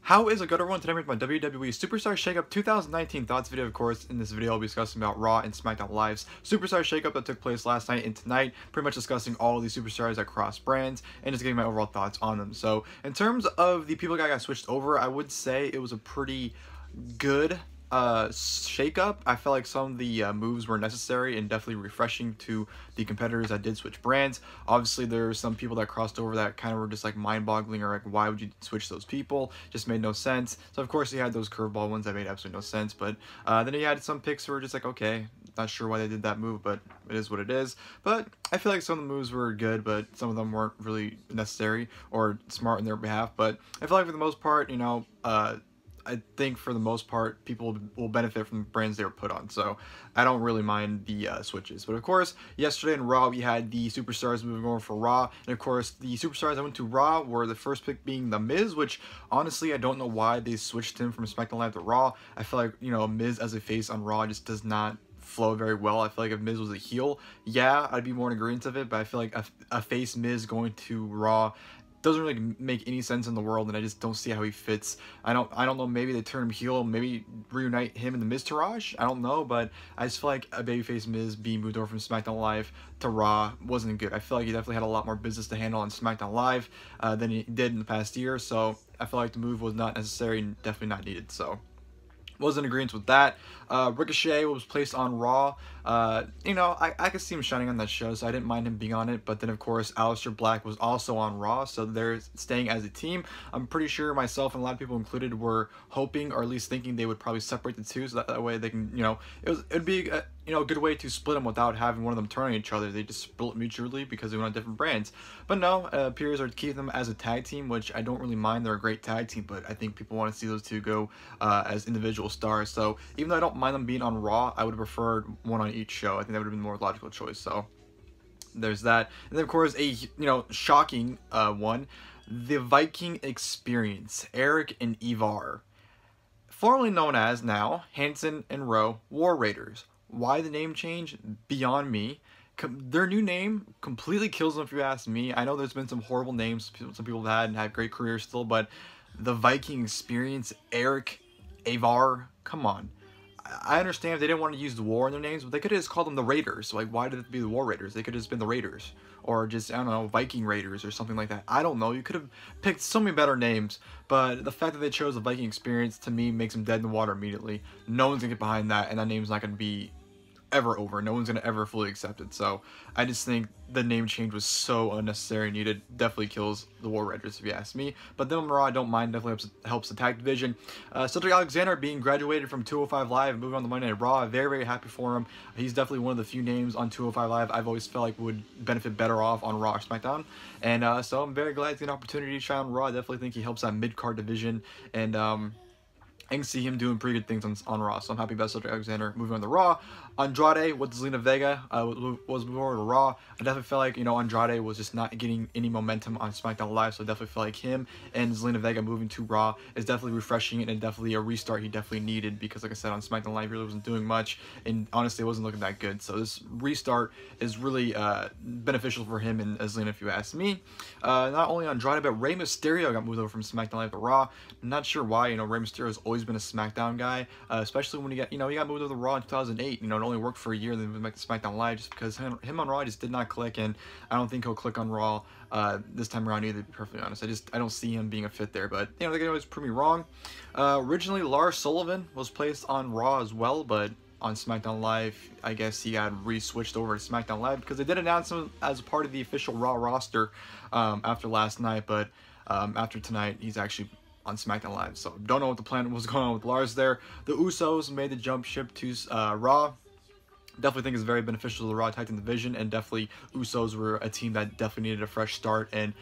How is it good, everyone? Today I'm with my WWE Superstar Shakeup 2019 thoughts video. Of course, in this video I'll be discussing about Raw and SmackDown Live's Superstar Shakeup that took place last night and tonight, pretty much discussing all of these superstars that cross brands and just giving my overall thoughts on them. So in terms of the people that got switched over, I would say it was a pretty good shakeup. I felt like some of the moves were necessary and definitely refreshing to the competitors that did switch brands. Obviously, there were some people that crossed over that kind of were just like mind-boggling, or like, why would you switch those people? Just made no sense. So of course, you had those curveball ones that made absolutely no sense. But then you had some picks who were just like, okay, not sure why they did that move, but it is what it is. But I feel like some of the moves were good, but some of them weren't really necessary or smart on their behalf. But I feel like for the most part, you know, I think for the most part, people will benefit from the brands they were put on. So I don't really mind the switches. But of course, yesterday in Raw, we had the superstars moving over for Raw. And of course, the superstars that went to Raw were the first pick being The Miz, which honestly, I don't know why they switched him from SmackDown Live to Raw. I feel like, you know, Miz as a face on Raw just does not flow very well. I feel like if Miz was a heel, yeah, I'd be more in agreement of it. But I feel like a face Miz going to Raw doesn't really make any sense in the world, and I just don't see how he fits. I don't know, maybe they turn him heel, maybe reunite him and the Miztourage, I don't know, but I just feel like a babyface Miz being moved over from SmackDown Live to Raw wasn't good. I feel like he definitely had a lot more business to handle on SmackDown Live than he did in the past year, so I feel like the move was not necessary and definitely not needed. So was in agreement with that. Ricochet was placed on Raw. You know, I could see him shining on that show, so I didn't mind him being on it. But then, of course, Aleister Black was also on Raw, so they're staying as a team. I'm pretty sure myself and a lot of people included were hoping, or at least thinking, they would probably separate the two, so that way they can, you know, it'd be a, you know, a good way to split them without having one of them turn on each other. They just split mutually because they went on different brands. But no, it appears they're keeping them as a tag team, which I don't really mind. They're a great tag team, but I think people want to see those two go as individual stars. So even though I don't mind them being on Raw, I would have preferred one on each show. I think that would have been a more logical choice. So there's that. And then of course, a shocking one, the Viking Experience, Eric and Ivar, formerly known as now Hanson and Rowe War Raiders. Why the name change? Beyond me. Their new name completely kills them if you ask me. I know there's been some horrible names some people have had and had great careers still, but the Viking Experience, Eric, Ivar, come on. I understand if they didn't want to use the war in their names, but they could have just called them the Raiders. Like, why did it be the War Raiders? They could have just been the Raiders. Or just, I don't know, Viking Raiders or something like that. I don't know. You could have picked so many better names, but the fact that they chose the Viking Experience, to me, makes them dead in the water immediately. No one's going to get behind that, and that name's not going to be ever over. No one's going to ever fully accept it. So I just think the name change was so unnecessary and needed. Definitely kills the War Raiders if you ask me. But then on Raw, I don't mind. Definitely helps the tag division. Cedric Alexander being graduated from 205 Live and moving on to Monday Night Raw. Very, very happy for him. He's definitely one of the few names on 205 Live I've always felt like would benefit better off on Raw or SmackDown. And so I'm very glad to get an opportunity to try on Raw. I definitely think he helps that mid-card division. And I can see him doing pretty good things on Raw, so I'm happy about Cedric Alexander moving on to Raw. Andrade with Zelina Vega was moving over to Raw. I definitely felt like, you know, Andrade was just not getting any momentum on SmackDown Live, so I definitely feel like him and Zelina Vega moving to Raw is definitely refreshing and definitely a restart he definitely needed, because like I said, on SmackDown Live he really wasn't doing much, and honestly it wasn't looking that good. So this restart is really beneficial for him and Zelina if you ask me. Not only Andrade, but Rey Mysterio got moved over from SmackDown Live to Raw. I'm not sure why. You know, Rey Mysterio has always been a SmackDown guy, especially when he got moved over to Raw in 2008. You know, it only worked for a year, then moved back to SmackDown Live, just because him on Raw just did not click, and I don't think he'll click on Raw this time around either, to be perfectly honest. I don't see him being a fit there, but you know, they can always prove me wrong. Originally, Lars Sullivan was placed on Raw as well, but on SmackDown Live, I guess he got re-switched over to SmackDown Live because they did announce him as part of the official Raw roster after last night, but after tonight, he's actually on SmackDown Live. So don't know what the plan was going on with Lars there. The Usos made the jump ship to Raw. Definitely think it's very beneficial to the Raw Tag Team division, and definitely Usos were a team that definitely needed a fresh start and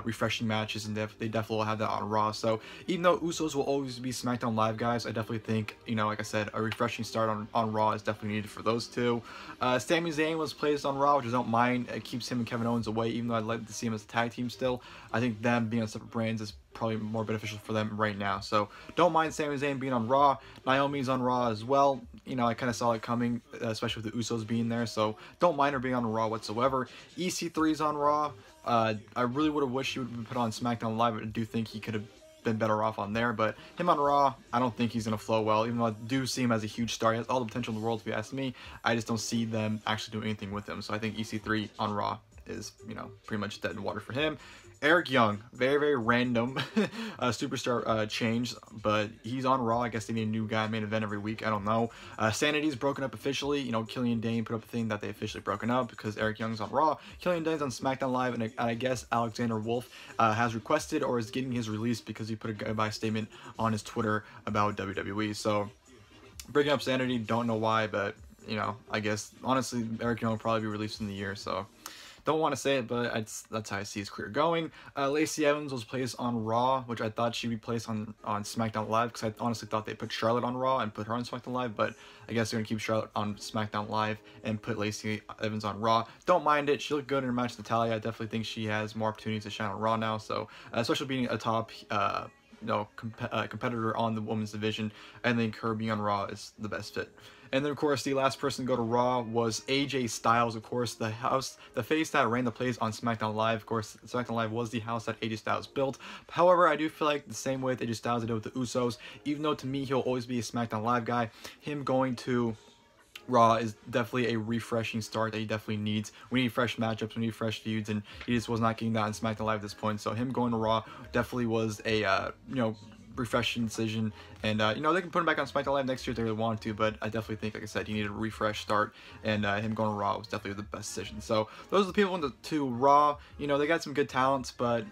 refreshing matches, and they definitely will have that on Raw. So even though Usos will always be SmackDown Live guys, I definitely think, you know, like I said, a refreshing start on Raw is definitely needed for those two. Sami Zayn was placed on Raw, which I don't mind. It keeps him and Kevin Owens away, even though I'd like to see him as a tag team still. I think them being on separate brands is probably more beneficial for them right now. So don't mind Sami Zayn being on Raw. Naomi's on Raw as well. You know, I kind of saw it coming, especially with the Usos being there. So don't mind her being on Raw whatsoever. EC3's on Raw. I really would have wished he would have been put on SmackDown Live. I do think he could have been better off on there. But him on Raw, I don't think he's going to flow well, even though I do see him as a huge star. He has all the potential in the world, if you ask me. I just don't see them actually doing anything with him. So I think EC3 on Raw is, you know, pretty much dead in water for him. Eric Young, very, very random superstar change, but he's on Raw. I guess they need a new guy main event every week. I don't know. Sanity's broken up officially. You know, Killian Dane put up a thing that they officially broken up because Eric Young's on Raw. Killian Dane's on SmackDown Live, and I guess Alexander Wolf has requested or is getting his release because he put a goodbye statement on his Twitter about WWE. So, breaking up Sanity, don't know why, but, you know, I guess, honestly, Eric Young will probably be released in the year, so... Don't want to say it, but that's how I see his career going. Lacey Evans was placed on Raw, which I thought she'd be placed on SmackDown Live, because I honestly thought they put Charlotte on Raw and put her on SmackDown Live, but I guess they're going to keep Charlotte on SmackDown Live and put Lacey Evans on Raw. Don't mind it. She looked good in her match with Natalya. I definitely think she has more opportunities to shine on Raw now, so especially being a top... competitor on the women's division, I think her being on Raw is the best fit. And then, of course, the last person to go to Raw was AJ Styles, of course, the face that ran the place on SmackDown Live. Of course, SmackDown Live was the house that AJ Styles built. However, I do feel like the same way with AJ Styles I did with the Usos, even though to me he'll always be a SmackDown Live guy, him going to Raw is definitely a refreshing start that he definitely needs. We need fresh matchups, we need fresh feuds, and he just was not getting that on SmackDown Live at this point. So him going to Raw definitely was a, you know, refreshing decision. And, you know, they can put him back on SmackDown Live next year if they really want to, but I definitely think, like I said, he needed a refresh start, and him going to Raw was definitely the best decision. So those are the people to Raw. You know, they got some good talents, but...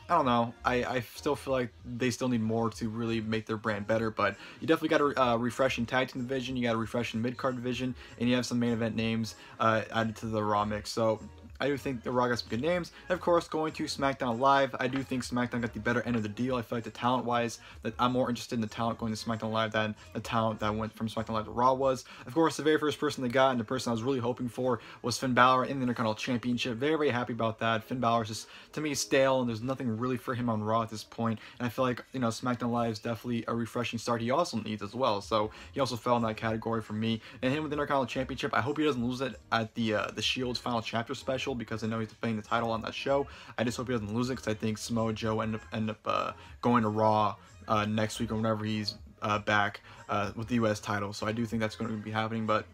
I don't know. I still feel like they still need more to really make their brand better, but you definitely got a refreshing tag team division, you got a refreshing mid-card division, and you have some main event names added to the Raw mix. So I do think the Raw got some good names. And of course, going to SmackDown Live, I do think SmackDown got the better end of the deal. I feel like the talent-wise, that I'm more interested in the talent going to SmackDown Live than the talent that went from SmackDown Live to Raw was. Of course, the very first person they got, and the person I was really hoping for, was Finn Bálor in the Intercontinental Championship. Very, very happy about that. Finn Bálor is just, to me, stale, and there's nothing really for him on Raw at this point. And I feel like, you know, SmackDown Live is definitely a refreshing start he also needs as well. So he also fell in that category for me. And him with the Intercontinental Championship, I hope he doesn't lose it at the Shield's Final Chapter special, because I know he's defending the title on that show. I just hope he doesn't lose it, because I think Samoa Joe end up going to Raw next week or whenever he's back with the U.S. title. So I do think that's going to be happening, but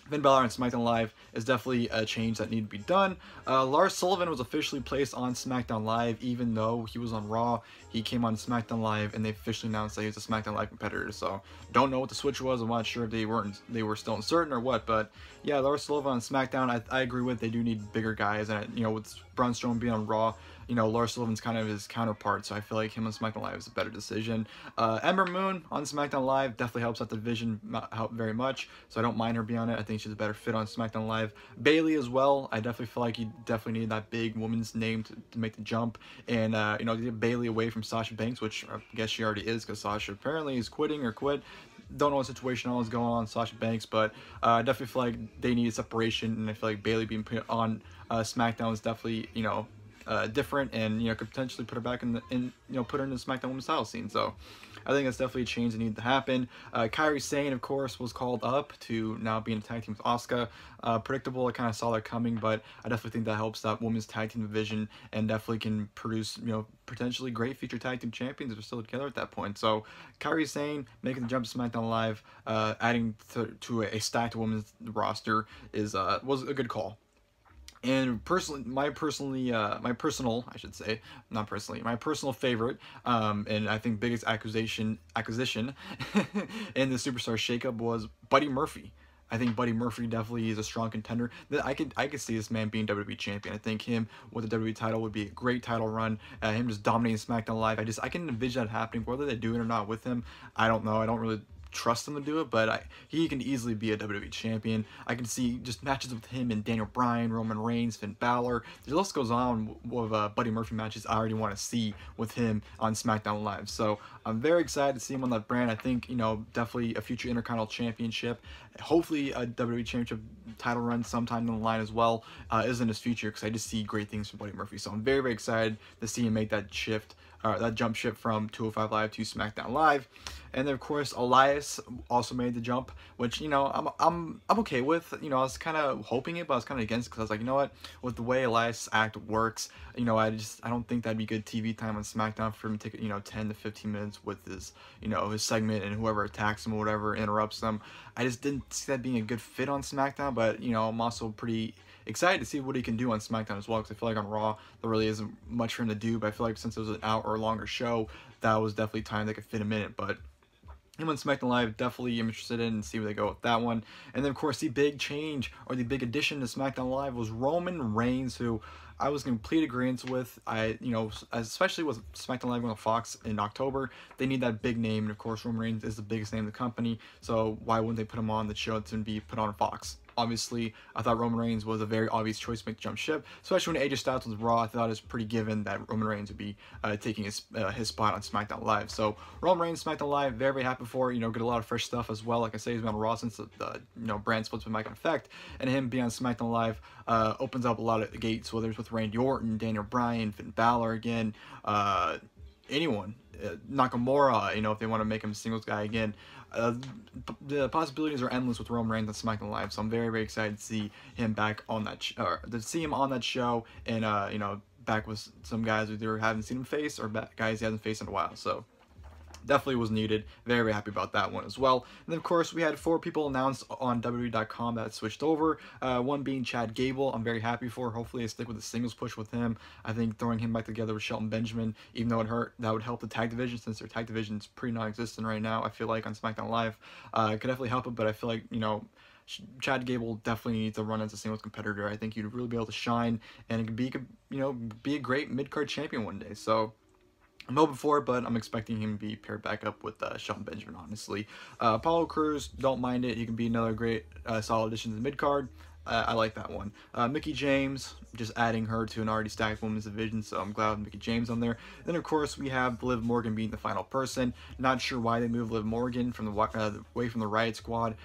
Finn Bálor on SmackDown Live is definitely a change that needed to be done. Lars Sullivan was officially placed on SmackDown Live, even though he was on Raw. He came on SmackDown Live, and they officially announced that he was a SmackDown Live competitor. So don't know what the switch was. I'm not sure if they were still uncertain or what. But yeah, Lars Sullivan on SmackDown, I agree with. They do need bigger guys, and you know, with Braun Strowman being on Raw, you know, Lars Sullivan's kind of his counterpart, so I feel like him on SmackDown Live is a better decision. Ember Moon on SmackDown Live definitely helps out the division very much, so I don't mind her being on it. I think she's a better fit on SmackDown Live. Bayley as well, I definitely feel like you definitely need that big woman's name to make the jump, and, you know, get Bayley away from Sasha Banks, which I guess she already is, because Sasha apparently is quitting or quit. Don't know what situation all is going on Sasha Banks, but I definitely feel like they need a separation, and I feel like Bayley being put on SmackDown is definitely, you know, different, and you know, could potentially put her back you know, put her in the SmackDown Women's title scene. So I think that's definitely a change that needed to happen. Kairi Sane, of course, was called up to now be in a tag team with Asuka. Predictable, I kind of saw that coming, but I definitely think that helps that women's tag team division, and definitely can produce, you know, potentially great future tag team champions if they're still together at that point. So Kairi Sane making the jump to SmackDown Live, adding to a stacked women's roster was a good call. And personally, my personal favorite, and I think biggest acquisition in the Superstar shakeup was Buddy Murphy. I think Buddy Murphy definitely is a strong contender. I could see this man being WWE champion. I think him with the WWE title would be a great title run. Him just dominating SmackDown Live. I can envision that happening. Whether they do it or not with him, I don't know. I don't really trust him to do it, but he can easily be a WWE champion. I can see just matches with him and Daniel Bryan, Roman Reigns, Finn Bálor. The list goes on with Buddy Murphy matches I already want to see with him on SmackDown Live. So I'm very excited to see him on that brand. I think, you know, definitely a future Intercontinental Championship, hopefully a WWE Championship title run sometime down the line as well, is in his future, because I just see great things from Buddy Murphy. So I'm very, very excited to see him make that shift that jump ship from 205 Live to SmackDown Live. And then of course Elias also made the jump, which, you know, I'm okay with. You know, I was kind of hoping it, but I was kind of against it, because I was like, you know what, with the way Elias' act works, you know, I don't think that'd be good TV time on SmackDown for him to take, you know, 10 to 15 minutes with his, you know, his segment, and whoever attacks him or whatever interrupts them. I just didn't see that being a good fit on SmackDown. But, you know, I'm also pretty excited to see what he can do on SmackDown as well, because I feel like on Raw there really isn't much for him to do. But I feel like since it was an hour or longer show, that was definitely time they could fit him in it. But him on SmackDown Live, definitely am interested in and see where they go with that one. And then of course the big change, or the big addition to SmackDown Live, was Roman Reigns, who I was in complete agreement with. You know, especially with SmackDown Live going on Fox in October, they need that big name, and of course Roman Reigns is the biggest name in the company, so why wouldn't they put him on the show to be put on Fox? Obviously, I thought Roman Reigns was a very obvious choice to make the jump ship, especially when AJ Styles was Raw. I thought it was pretty given that Roman Reigns would be taking his spot on SmackDown Live. So Roman Reigns, SmackDown Live, very, very happy for. You know, get a lot of fresh stuff as well. Like I say, he's been on Raw since the you know, brand split's been back in effect, and him being on SmackDown Live opens up a lot of gates, whether it's with Randy Orton, Daniel Bryan, Finn Balor again, anyone, Nakamura, you know, if they want to make him a singles guy again. The possibilities are endless with Roman Reigns on SmackDown Live, so I'm very, very excited to see him back on that, on that show, and you know, back with some guys who either haven't seen him face, or guys he hasn't faced in a while. So definitely was needed. Very, very happy about that one as well. And then of course we had 4 people announced on WWE.com that switched over. One being Chad Gable. I'm very happy for. Hopefully they stick with the singles push with him. I think throwing him back together with Shelton Benjamin, even though it hurt, that would help the tag division, since their tag division is pretty non-existent right now, I feel like, on SmackDown Live. Could definitely help it, but I feel like, you know, Chad Gable definitely needs to run as a singles competitor. I think he'd really be able to shine, and it could be, you know, be a great mid-card champion one day. So I'm hoping for it, but I'm expecting him to be paired back up with Shelton Benjamin, honestly. Apollo Crews, don't mind it. He can be another great solid addition to the mid-card. I like that one. Mickie James, just adding her to an already stacked women's division, so I'm glad with Mickie James on there. Then, of course, we have Liv Morgan being the final person. Not sure why they moved Liv Morgan from away from the Riot Squad.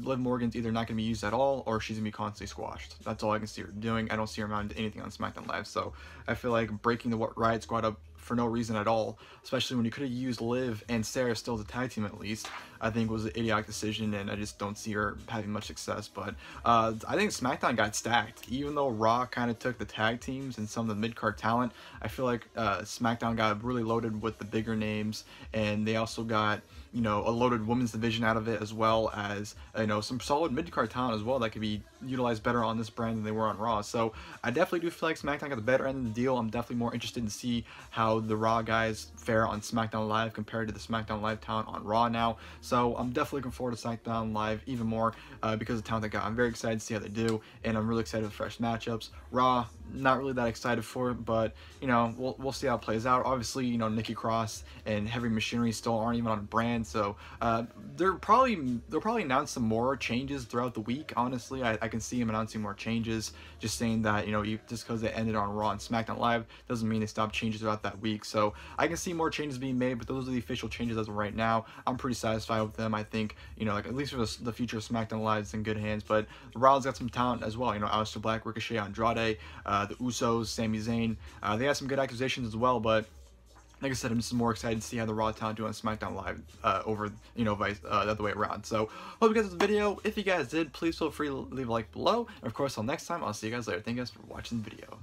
Liv Morgan's either not going to be used at all, or she's going to be constantly squashed. That's all I can see her doing. I don't see her amounting to anything on SmackDown Live, so I feel like breaking the Riot Squad up for no reason at all, especially when you could have used Liv and Sarah still as a tag team at least, I think was an idiotic decision, and I just don't see her having much success. But I think SmackDown got stacked. Even though Raw kind of took the tag teams and some of the mid-card talent, I feel like SmackDown got really loaded with the bigger names, and they also got, you know, a loaded women's division out of it, as well as, you know, some solid mid-card talent as well that could be utilized better on this brand than they were on Raw. So I definitely do feel like SmackDown got the better end of the deal. I'm definitely more interested to see how the Raw guys fare on SmackDown Live compared to the SmackDown Live talent on Raw now. So I'm definitely looking forward to SmackDown Live even more because of the talent they got. I'm very excited to see how they do, and I'm really excited for fresh matchups. Raw, not really that excited for it, but, you know, we'll see how it plays out. Obviously, you know, Nikki Cross and Heavy Machinery still aren't even on a brand, so they'll probably announce some more changes throughout the week. Honestly, I can see them announcing more changes, just saying that, you know, just because they ended on Raw and SmackDown Live doesn't mean they stopped changes throughout that week. So I can see more changes being made, but those are the official changes as of right now. I'm pretty satisfied with them. I think, you know, like, at least for the future of SmackDown Live, it's in good hands. But Raw's got some talent as well. You know, Aleister Black, Ricochet, Andrade, the Usos, Sami Zayn. They had some good accusations as well, but like I said, I'm just more excited to see how the Raw talent do on SmackDown Live over, you know, the other way around. So, hope you guys liked the video. If you guys did, please feel free to leave a like below. And of course, until next time, I'll see you guys later. Thank you guys for watching the video.